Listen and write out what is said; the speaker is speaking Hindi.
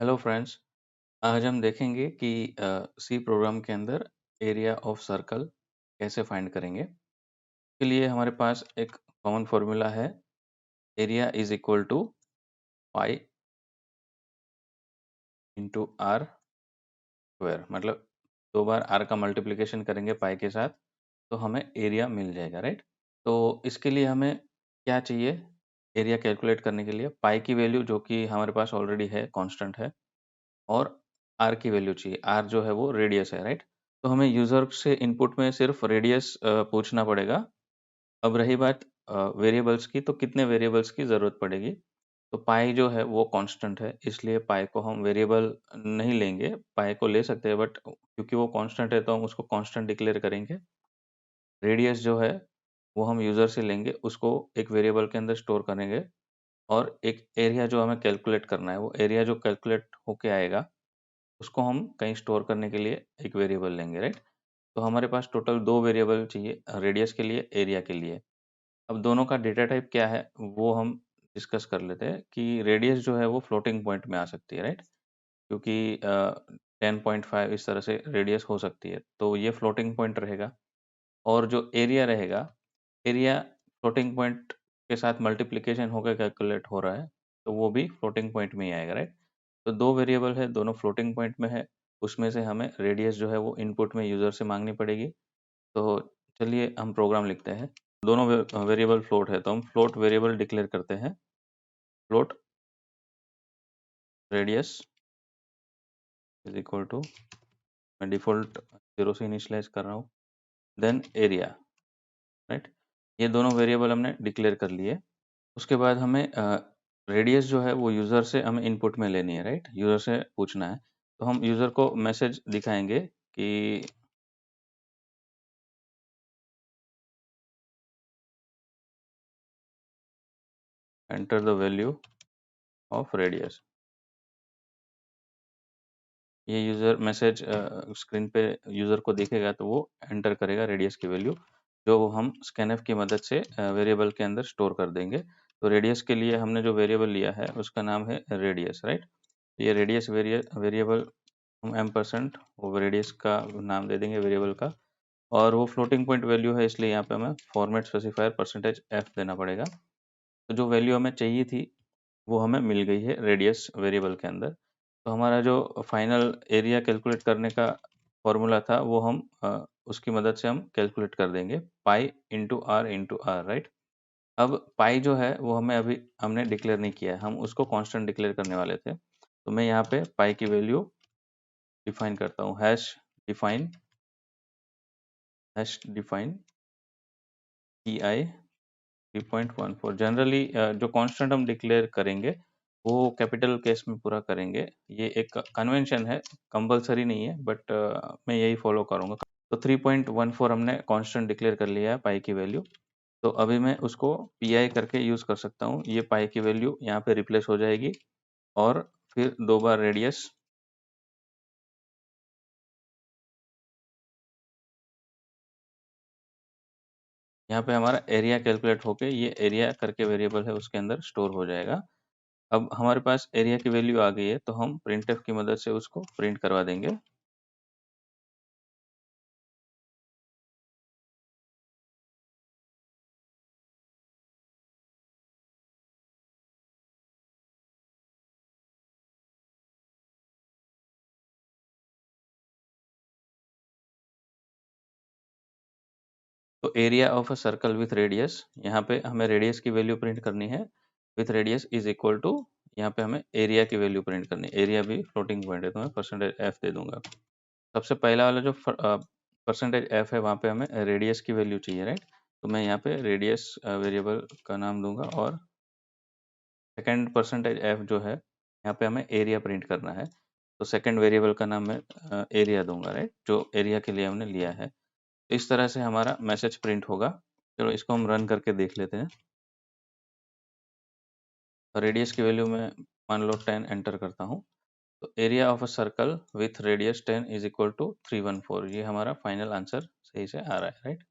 Hello friends. आज हम देखेंगे कि सी प्रोग्राम के अंदर एरिया ऑफ सर्कल कैसे फाइंड करेंगे। इसके लिए हमारे पास एक कॉमन फॉर्मूला है, area is equal to pi into R square. मतलब दो बार आर का मल्टीप्लिकेशन करेंगे पाई के साथ तो हमें एरिया मिल जाएगा, राइट। तो इसके लिए हमें क्या चाहिए, एरिया कैलकुलेट करने के लिए पाई की वैल्यू जो कि हमारे पास ऑलरेडी है, कांस्टेंट है, और आर की वैल्यू चाहिए। आर जो है वो रेडियस है, राइट। तो हमें यूजर से इनपुट में सिर्फ रेडियस पूछना पड़ेगा। अब रही बात वेरिएबल्स की, तो कितने वेरिएबल्स की ज़रूरत पड़ेगी। तो पाई जो है वो कांस्टेंट है, इसलिए पाई को हम वेरिएबल नहीं लेंगे। पाई को ले सकते हैं बट क्योंकि वो कांस्टेंट है तो हम उसको कांस्टेंट डिक्लेयर करेंगे। रेडियस जो है वो हम यूज़र से लेंगे, उसको एक वेरिएबल के अंदर स्टोर करेंगे। और एक एरिया जो हमें कैलकुलेट करना है, वो एरिया जो कैलकुलेट होके आएगा उसको हम कहीं स्टोर करने के लिए एक वेरिएबल लेंगे, राइट। तो हमारे पास टोटल 2 वेरिएबल चाहिए, रेडियस के लिए, एरिया के लिए। अब दोनों का डेटा टाइप क्या है वो हम डिस्कस कर लेते हैं कि रेडियस जो है वो फ्लोटिंग पॉइंट में आ सकती है, राइट। क्योंकि 10.5 इस तरह से रेडियस हो सकती है, तो ये फ्लोटिंग पॉइंट रहेगा। और जो एरिया रहेगा, एरिया फ्लोटिंग पॉइंट के साथ मल्टीप्लिकेशन होकर कैलकुलेट हो रहा है, तो वो भी फ्लोटिंग पॉइंट में ही आएगा, राइट। तो 2 वेरिएबल है, दोनों फ्लोटिंग पॉइंट में है, उसमें से हमें रेडियस जो है वो इनपुट में यूज़र से माँगनी पड़ेगी। तो चलिए हम प्रोग्राम लिखते हैं। दोनों वेरिएबल फ्लोट है, तो हम फ्लोट वेरिएबल डिक्लेयर करते हैं। Float radius is equal to, मैं डिफ़ॉल्ट 0 से इनिशियलाइज़ कर रहा हूँ, देन एरिया, राइट। ये दोनों वेरिएबल हमने डिक्लेयर कर लिए। उसके बाद हमें रेडियस जो है वो यूज़र से हमें इनपुट में लेनी है, राइट। यूज़र से पूछना है, तो हम यूज़र को मैसेज दिखाएँगे कि enter the value of radius. ये यूज़र मैसेज स्क्रीन पे यूज़र को दिखेगा तो वो एंटर करेगा रेडियस की वैल्यू, जो हम स्कैनफ की मदद से वेरिएबल के अंदर स्टोर कर देंगे। तो रेडियस के लिए हमने जो वेरिएबल लिया है उसका नाम है रेडियस, राइट। ये रेडियस वेरिएबल हम एम% वो रेडियस का नाम दे देंगे वेरिएबल का। और वो फ्लोटिंग पॉइंट वैल्यू है, इसलिए यहाँ पे हमें फॉर्मेट स्पेसिफायर %f देना पड़ेगा। तो जो वैल्यू हमें चाहिए थी वो हमें मिल गई है रेडियस वेरिएबल के अंदर। तो हमारा जो फाइनल एरिया कैलकुलेट करने का फॉर्मूला था वो हम उसकी मदद से हम कैलकुलेट कर देंगे, पाई इंटू आर, राइट। अब पाई जो है वो हमें अभी हमने डिक्लेयर नहीं किया है, हम उसको कांस्टेंट डिक्लेयर करने वाले थे। तो मैं यहाँ पे पाई की वैल्यू डिफाइन करता हूँ, hash define P I 3.14। Generally जो कांस्टेंट हम डिक्लेयर करेंगे वो कैपिटल केस में पूरा करेंगे। ये एक कन्वेंशन है, कंपलसरी नहीं है, बट मैं यही फॉलो करूँगा। तो 3.14 हमने कांस्टेंट डिक्लेयर कर लिया है पाई की वैल्यू। तो अभी मैं उसको पी आई करके यूज़ कर सकता हूँ। ये पाई की वैल्यू यहाँ पे रिप्लेस हो जाएगी और फिर 2 बार रेडियस। यहाँ पे हमारा एरिया कैलकुलेट होके ये एरिया करके वेरिएबल है उसके अंदर स्टोर हो जाएगा। अब हमारे पास एरिया की वैल्यू आ गई है, तो हम प्रिंटफ की मदद से उसको प्रिंट करवा देंगे। तो area of a circle with radius, यहाँ पे हमें रेडियस की वैल्यू प्रिंट करनी है। With radius is equal to, यहाँ पे हमें एरिया की वैल्यू प्रिंट करनी है। एरिया भी फ्लोटिंग पॉइंट है तो मैं %f दे दूंगा। सबसे पहला वाला जो %f है वहाँ पे हमें रेडियस की वैल्यू चाहिए, राइट। तो मैं यहाँ पे रेडियस वेरिएबल का नाम दूंगा। और सेकेंड %f जो है यहाँ पे हमें एरिया प्रिंट करना है, तो सेकेंड वेरिएबल का नाम मैं एरिया दूंगा, राइट, जो एरिया के लिए हमने लिया है। इस तरह से हमारा मैसेज प्रिंट होगा। चलो इसको हम रन करके देख लेते हैं। रेडियस की वैल्यू में मान लो 10 एंटर करता हूँ, तो area of a circle with radius 10 is equal to 314। ये हमारा फाइनल आंसर सही से आ रहा है, राइट।